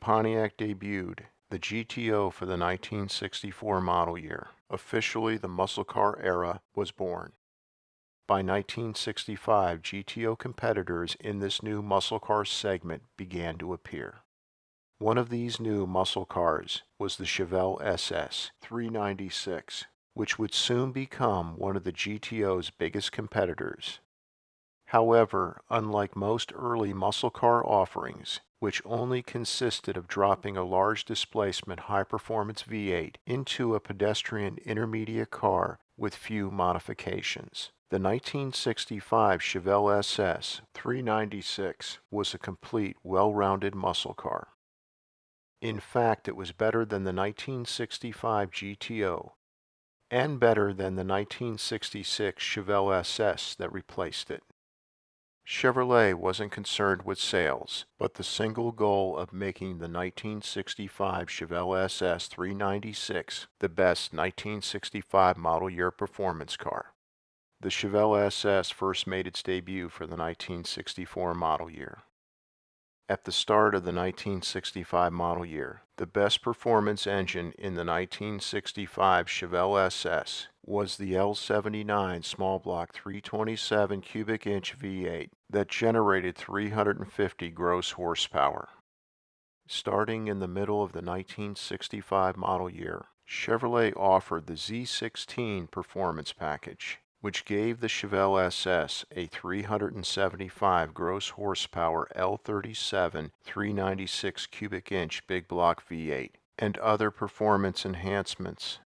Pontiac debuted, the GTO for the 1964 model year. Officially, the muscle car era was born. By 1965, GTO competitors in this new muscle car segment began to appear. One of these new muscle cars was the Chevelle SS 396, which would soon become one of the GTO's biggest competitors. However, unlike most early muscle car offerings, which only consisted of dropping a large displacement high-performance V8 into a pedestrian intermediate car with few modifications, the 1965 Chevelle SS 396 was a complete, well-rounded muscle car. In fact, it was better than the 1965 GTO and better than the 1966 Chevelle SS that replaced it. Chevrolet wasn't concerned with sales, but the single goal of making the 1965 Chevelle SS 396 the best 1965 model year performance car. The Chevelle SS first made its debut for the 1964 model year. At the start of the 1965 model year, the best performance engine in the 1965 Chevelle SS was the L79 small block 327 cubic inch V8 that generated 350 gross horsepower. Starting in the middle of the 1965 model year, Chevrolet offered the Z16 performance package, which gave the Chevelle SS a 375 gross horsepower L37 396 cubic inch big block V8 and other performance enhancements.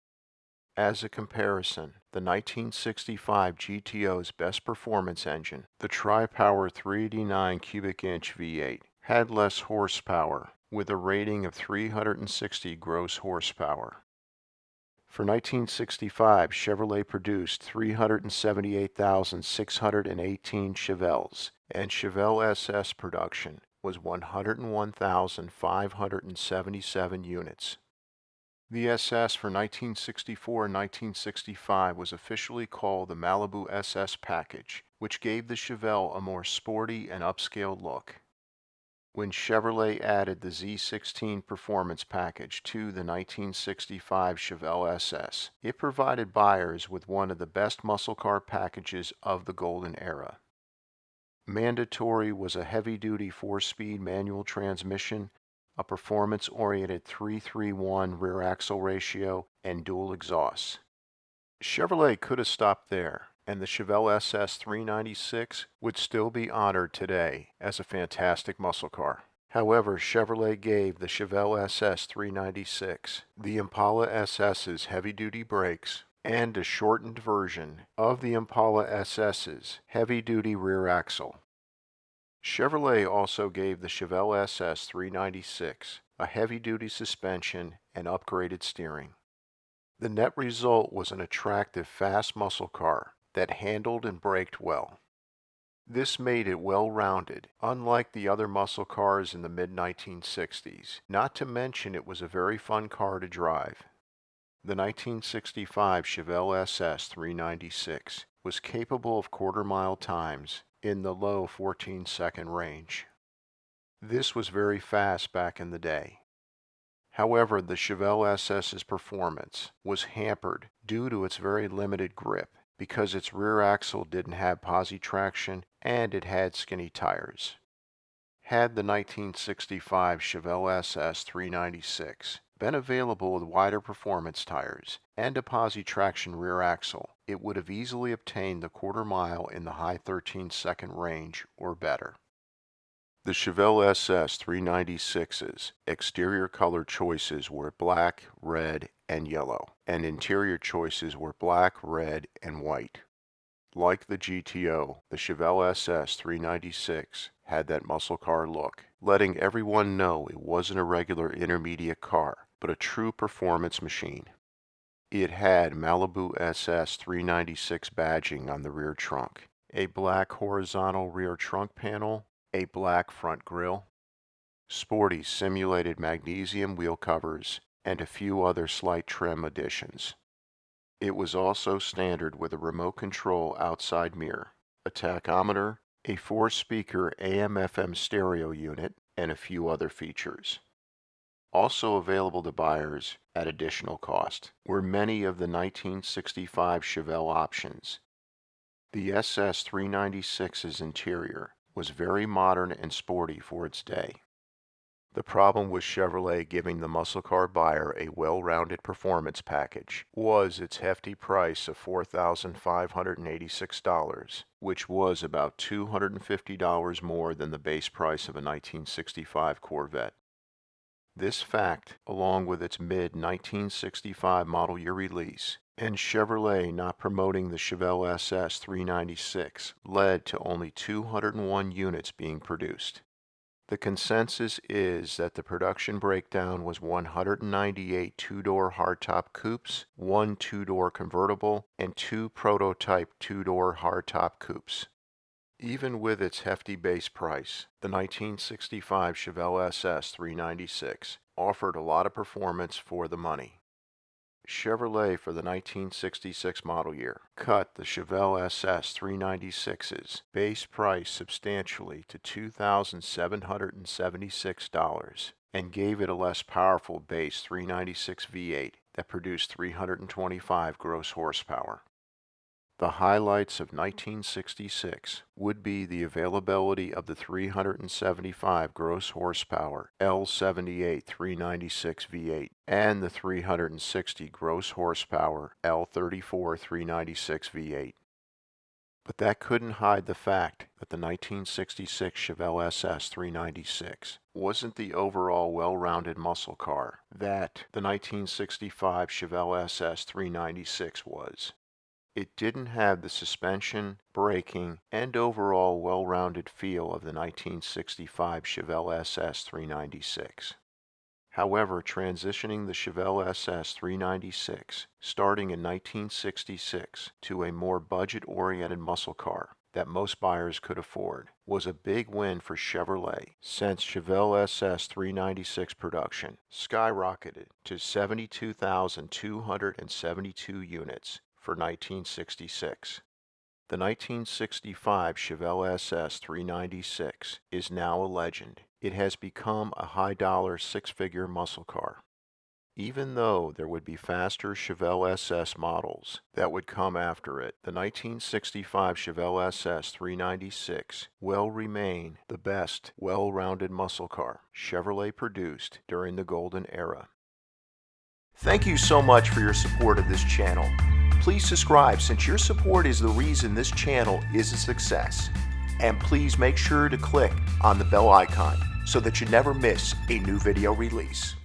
As a comparison, the 1965 GTO's best performance engine, the Tri-Power 389 cubic inch V8, had less horsepower with a rating of 360 gross horsepower. For 1965, Chevrolet produced 378,618 Chevelles, and Chevelle SS production was 101,577 units. The SS for 1964 and 1965 was officially called the Malibu SS package, which gave the Chevelle a more sporty and upscale look. When Chevrolet added the Z16 performance package to the 1965 Chevelle SS, it provided buyers with one of the best muscle car packages of the golden era. Mandatory was a heavy-duty 4-speed manual transmission, a performance-oriented 3-3-1 rear axle ratio, and dual exhausts. Chevrolet could have stopped there, and the Chevelle SS 396 would still be honored today as a fantastic muscle car. However, Chevrolet gave the Chevelle SS 396 the Impala SS's heavy-duty brakes and a shortened version of the Impala SS's heavy-duty rear axle. Chevrolet also gave the Chevelle SS 396 a heavy-duty suspension and upgraded steering. The net result was an attractive, fast muscle car that handled and braked well. This made it well-rounded, unlike the other muscle cars in the mid-1960s, not to mention it was a very fun car to drive. The 1965 Chevelle SS 396 was capable of quarter-mile times in the low 14-second range. This was very fast back in the day. However, the Chevelle SS's performance was hampered due to its very limited grip because its rear axle didn't have posi traction and it had skinny tires. Had the 1965 Chevelle SS 396 been available with wider performance tires and a posi traction rear axle, it would have easily obtained the quarter mile in the high 13-second range or better. The Chevelle SS 396's exterior color choices were black, red, and yellow, and interior choices were black, red, and white. Like the GTO, the Chevelle SS 396 had that muscle car look, letting everyone know it wasn't a regular intermediate car, but a true performance machine. It had Malibu SS 396 badging on the rear trunk, a black horizontal rear trunk panel, a black front grille, sporty simulated magnesium wheel covers, and a few other slight trim additions. It was also standard with a remote control outside mirror, a tachometer, a 4-speaker AM/FM stereo unit, and a few other features. Also available to buyers at additional cost were many of the 1965 Chevelle options. The SS 396's interior was very modern and sporty for its day. The problem with Chevrolet giving the muscle car buyer a well-rounded performance package was its hefty price of $4,586, which was about $250 more than the base price of a 1965 Corvette. This fact, along with its mid-1965 model year release, and Chevrolet not promoting the Chevelle SS 396, led to only 201 units being produced. The consensus is that the production breakdown was 198 two-door hardtop coupes, 1 two-door convertible, and 2 prototype two-door hardtop coupes. Even with its hefty base price, the 1965 Chevelle SS 396 offered a lot of performance for the money. Chevrolet for the 1966 model year cut the Chevelle SS 396's base price substantially to $2,776 and gave it a less powerful base 396 V8 that produced 325 gross horsepower. The highlights of 1966 would be the availability of the 375 gross horsepower L78 396 V8 and the 360 gross horsepower L34 396 V8. But that couldn't hide the fact that the 1966 Chevelle SS 396 wasn't the overall well-rounded muscle car that the 1965 Chevelle SS 396 was. It didn't have the suspension, braking, and overall well-rounded feel of the 1965 Chevelle SS 396. However, transitioning the Chevelle SS 396, starting in 1966, to a more budget-oriented muscle car that most buyers could afford, was a big win for Chevrolet since Chevelle SS 396 production skyrocketed to 72,272 units for 1966. The 1965 Chevelle SS 396 is now a legend. It has become a high-dollar six-figure muscle car. Even though there would be faster Chevelle SS models that would come after it, the 1965 Chevelle SS 396 will remain the best well-rounded muscle car Chevrolet produced during the golden era. Thank you so much for your support of this channel. Please subscribe since your support is the reason this channel is a success. And please make sure to click on the bell icon so that you never miss a new video release.